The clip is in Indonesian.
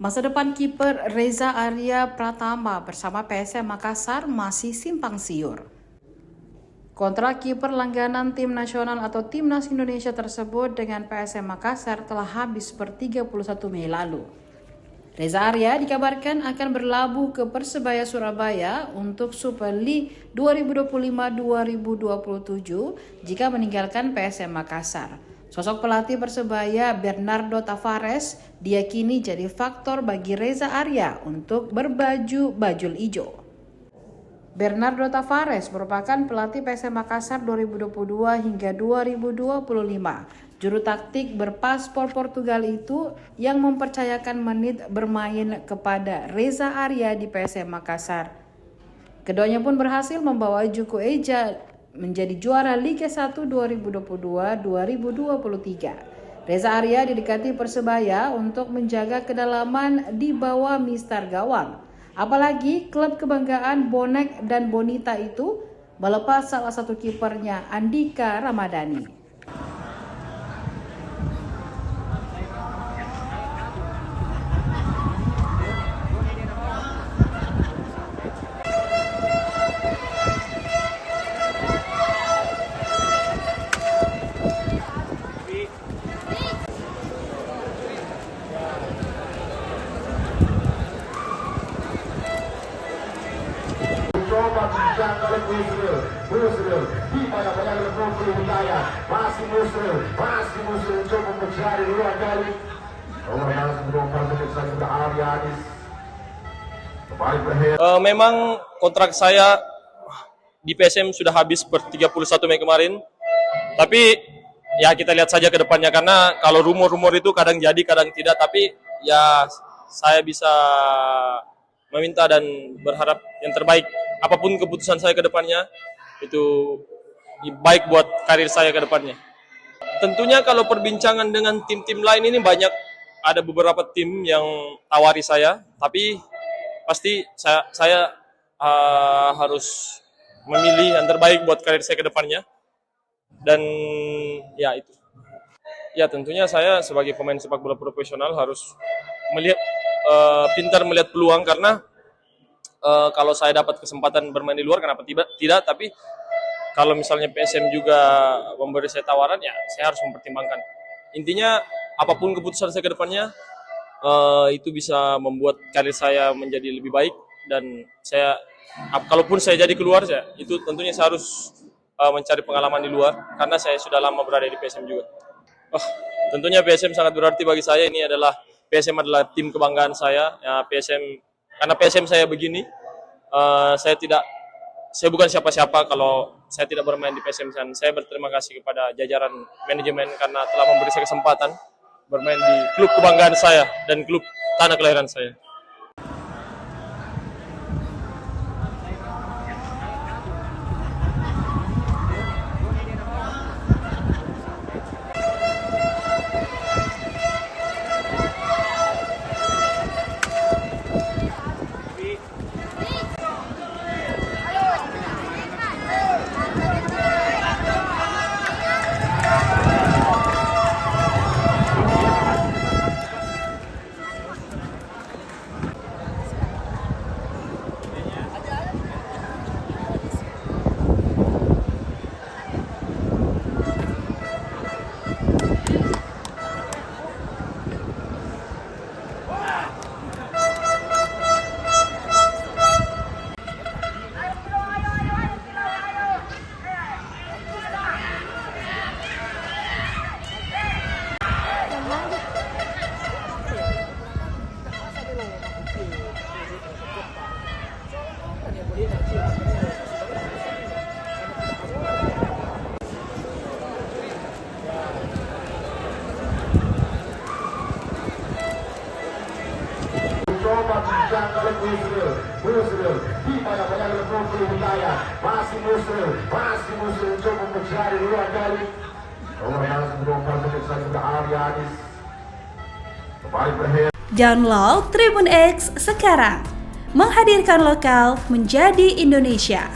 Masa depan kiper Reza Arya Pratama bersama PSM Makassar masih simpang siur. Kontrak kiper langganan tim nasional atau Timnas Indonesia tersebut dengan PSM Makassar telah habis per 31 Mei lalu. Reza Arya dikabarkan akan berlabuh ke Persebaya Surabaya untuk Super League 2025-2027 jika meninggalkan PSM Makassar. Sosok pelatih Persebaya Bernardo Tavares diyakini jadi faktor bagi Reza Arya untuk berbaju bajul ijo. Bernardo Tavares merupakan pelatih PSM Makassar 2022 hingga 2025. Juru taktik berpaspor Portugal itu yang mempercayakan menit bermain kepada Reza Arya di PSM Makassar. Keduanya pun berhasil membawa Juku Eja menjadi juara Liga 1 2022-2023. Reza Arya didekati Persebaya untuk menjaga kedalaman di bawah mistar gawang. Apalagi klub kebanggaan Bonek dan Bonita itu melepas salah satu kipernya, Andika Ramadhani. Coba bincang oleh Musril di mana banyak lebih wilayah masih Musril coba mencari dua kali yang sebelum masuk ke Arianis kembali berhenti. Memang kontrak saya di PSM sudah habis per 31 Mei kemarin, tapi ya kita lihat saja ke depannya, karena kalau rumor-rumor itu kadang jadi kadang tidak, tapi ya saya bisa meminta dan berharap yang terbaik. Apapun keputusan saya ke depannya, itu baik buat karir saya ke depannya. Tentunya kalau perbincangan dengan tim-tim lain ini banyak, ada beberapa tim yang tawari saya, tapi pasti saya harus memilih yang terbaik buat karir saya ke depannya. Dan ya itu. Ya tentunya saya sebagai pemain sepak bola profesional harus melihat pintar melihat peluang, karena kalau saya dapat kesempatan bermain di luar, kenapa tidak? Tapi kalau misalnya PSM juga memberi saya tawaran, ya saya harus mempertimbangkan. Intinya apapun keputusan saya ke depannya, itu bisa membuat karir saya menjadi lebih baik. Dan saya, kalaupun saya jadi keluar, itu tentunya saya harus mencari pengalaman di luar, karena saya sudah lama berada di PSM juga. Tentunya PSM sangat berarti bagi saya. PSM adalah tim kebanggaan saya. Ya, karena PSM saya begini, saya bukan siapa-siapa kalau saya tidak bermain di PSM. Dan saya berterima kasih kepada jajaran manajemen karena telah memberi saya kesempatan bermain di klub kebanggaan saya dan klub tanah kelahiran saya. Coba bincang oleh Musril di mana banyak lebih wilayah masih Musril coba mencari dua kali yang sebelum masuk ke Arianis kembali berhenti. Download Tribun X sekarang, menghadirkan lokal menjadi Indonesia.